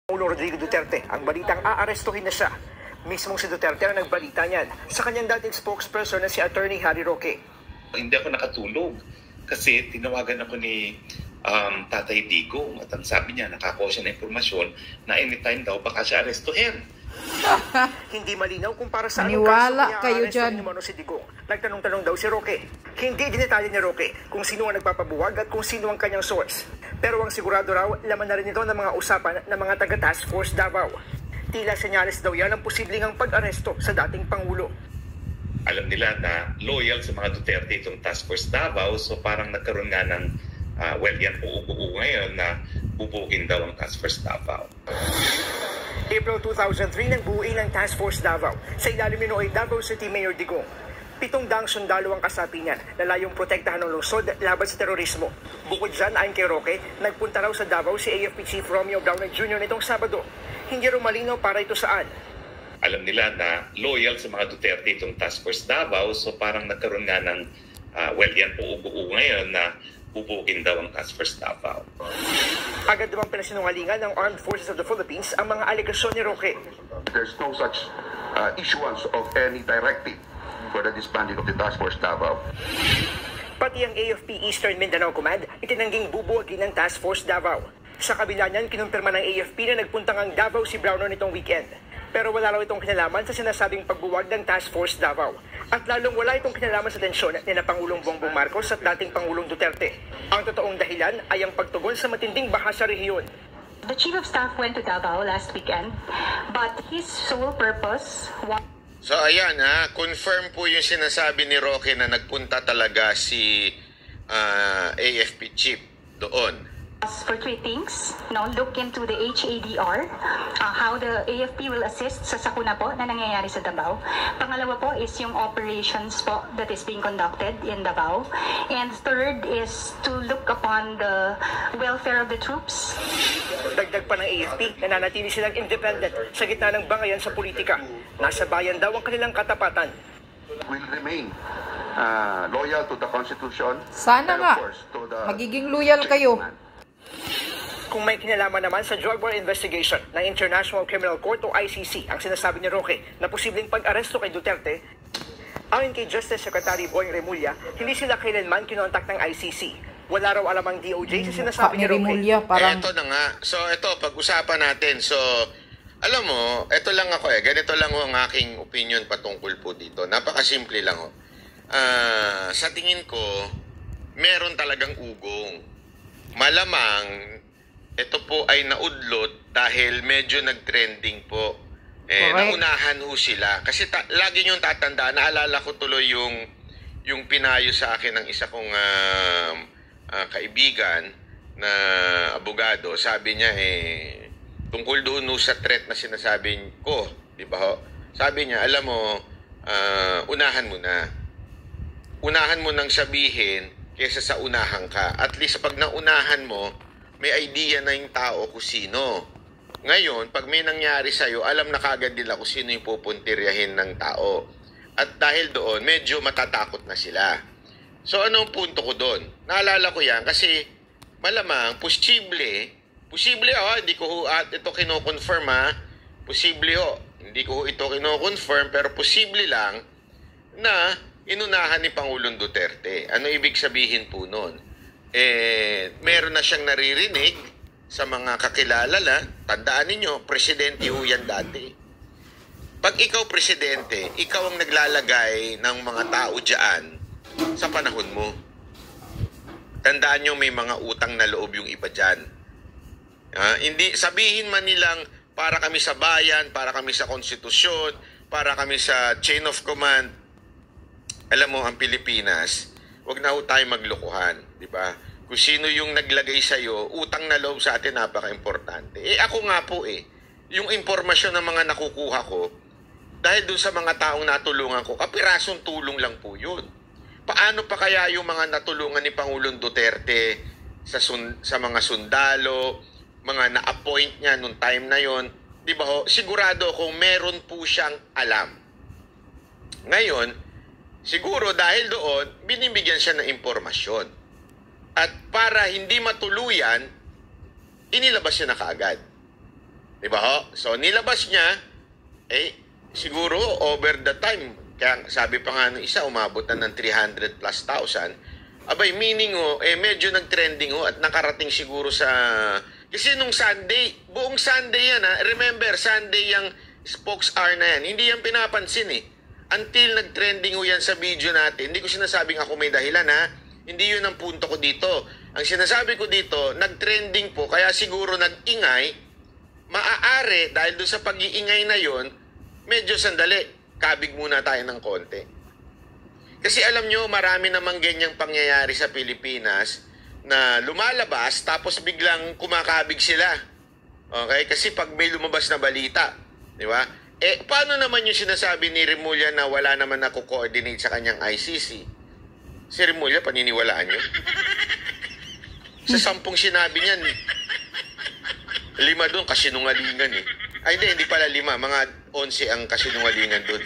Pangulong Rodrigo Duterte ang balitang aarestuhin na siya. Mismong si Duterte ang nagbalita niyan sa kanyang dating spokesperson na si Attorney Harry Roque. Hindi ako nakatulog kasi tinawagan ako ni Tatay Digo at ang sabi niya nakakuha siya ng informasyon na anytime daw baka siya arestuhin. Hindi malinaw kung para sa anong Maniwala kaso kayo niya dyan. si Digong. Nagtanong-tanong daw si Roque. Hindi dinetalye ni Roque kung sino ang nagpapabuwag at kung sino ang kanyang source. Pero ang sigurado raw, laman na rin ito ng mga usapan ng mga taga-Task Force Davao. Tila senyales daw yan ang posibleng ang pag-aresto sa dating Pangulo. Alam nila na loyal sa mga Duterte itong Task Force Davao, so parang nagkaroon nga ng yan uugo ngayon na bubukin daw ang Task Force Davao. April 2003 nang buuin ng Task Force Davao sa ilalim ni Davao City Mayor Digong. 700 sundalo ang kasapi niyan na layong protektahan ng lungsod laban sa terorismo. Bukod dyan, ayon kay Roque, nagpunta raw sa Davao si AFP Chief Romeo Browner Jr. nitong Sabado. Hindi raw malinaw para ito saan. Alam nila na loyal sa mga Duterte itong Task Force Davao, so parang nagkaroon nga ng yan uugo ngayon na bubukin daw ang Task Force Davao. Agad namang pinasinungalingan ng Armed Forces of the Philippines ang mga alegasyon ni Roque. There's no such issuance of any directive for the disbanding of the Task Force Davao. Pati ang AFP Eastern Mindanao Command itinangging bubuwagin ng Task Force Davao. Sa kabila niyan, kinumpirma ng AFP na nagpunta ng Davao si Browner nitong weekend. Pero wala raw itong kinalaman sa sinasabing pagbuwag ng Task Force Davao. At lalong wala itong kinalaman sa tensyon ni na Pangulong Bongbong Marcos at dating Pangulong Duterte. Ang totoong dahilan ay ang pagtugon sa matinding baha sa rehiyon. The Chief of Staff went to Davao last weekend, but his sole purpose was... So ayan confirm po yung sinasabi ni Roque na nagpunta talaga si AFP Chief doon. For three things, look into the HADR, how the AFP will assist sa sakuna po na nangyayari sa Davao. Pangalawa po is yung operations po that is being conducted in Davao. And third is to look upon the welfare of the troops. Dagdag pa ng AFP, nananatili silang independent sa gitna ng bangayan sa politika. Nasa bayan daw ang kanilang katapatan. Will remain loyal to the Constitution. Sana and of nga, course, to the magiging loyal kayo. Kung may kinalaman naman sa drug war investigation ng International Criminal Court o ICC ang sinasabi ni Roque na posibleng pag-aresto kay Duterte, ayon kay Justice Secretary Boying Remulla, hindi sila kailanman kinontak ng ICC. Wala raw alam ang DOJ sa sinasabi ni Roque. Remulla, parang... Ito na nga. So ito, pag-usapan natin. So, alam mo, ito lang ako ganito lang ang aking opinion patungkol po dito. Napakasimple lang sa tingin ko, meron talagang ugong. Malamang, ito po ay naudlot dahil medyo nag-trending po. Naunahan ho sila. Kasi lagi niyong tatandaan, naalala ko tuloy yung pinayo sa akin ng isa kong kaibigan na abogado. Sabi niya tungkol doon sa threat na sinasabi ko, di ba ho? Sabi niya, alam mo, unahan mo na. Unahan mo nang sabihin kaysa sa unahan ka. At least pag naunahan mo, may idea na yung tao kung sino. Ngayon, pag may nangyari sa'yo, alam na kagad nila kung sino yung pupuntiryahin ng tao. At dahil doon, medyo matatakot na sila. So, anong punto ko doon? Naalala ko yan kasi malamang, posible hindi ko ito kino-confirm posible hindi ko ito kino-confirm, pero posible lang na inunahan ni Pangulong Duterte. Ano ibig sabihin po noon? Meron na siyang naririnig sa mga kakilala na, tandaan ninyo, presidente ho yan dati. Pag ikaw presidente, ikaw ang naglalagay ng mga tao dyan sa panahon mo. Tandaan nyo, may mga utang na loob yung iba dyan. Hindi, sabihin man nilang para kami sa bayan, para kami sa konstitusyon, para kami sa chain of command. Alam mo, ang Pilipinas, wag na ho tayo maglokohan, di ba? Kung sino yung naglagay sa'yo, utang na loob sa atin, napaka-importante. Ako nga po yung impormasyon ng mga nakukuha ko, dahil dun sa mga taong natulungan ko, kapirasong tulong lang po yun. Paano pa kaya yung mga natulungan ni Pangulong Duterte sa mga sundalo, mga na-appoint niya nung time na yon, di ba ho? Sigurado kung meron po siyang alam. Ngayon, siguro dahil doon, binibigyan siya ng impormasyon. At para hindi matuluyan, inilabas niya na kaagad. Di ba ho? So, nilabas niya, siguro over the time, kaya sabi pa nga ng isa, umabot na ng 300 plus thousand. Abay, meaning medyo nag-trending at nakarating siguro sa... Kasi nung Sunday, buong Sunday yan remember, Sunday yung spokes hour na yan. Hindi yan pinapansin Until nag-trending yan sa video natin. Hindi ko sinasabing ako may dahilan Hindi yun ang punto ko dito. Ang sinasabi ko dito, nag-trending po, kaya siguro nag-ingay, maaari, dahil doon sa pag-iingay na yon, medyo sandali, kabig muna tayo ng konti. Kasi alam nyo, marami namang ganyang pangyayari sa Pilipinas na lumalabas tapos biglang kumakabig sila. Okay? Kasi pag may lumabas na balita, di ba? Paano naman yung sinasabi ni Remulla na wala naman ako-coordinate sa kanyang ICC? Si Remulla, paniniwalaan nyo? Sa 10 sinabi niyan, 5 doon kasinungalingan Ay, hindi pala 5. Mga 11 ang kasinungalingan doon.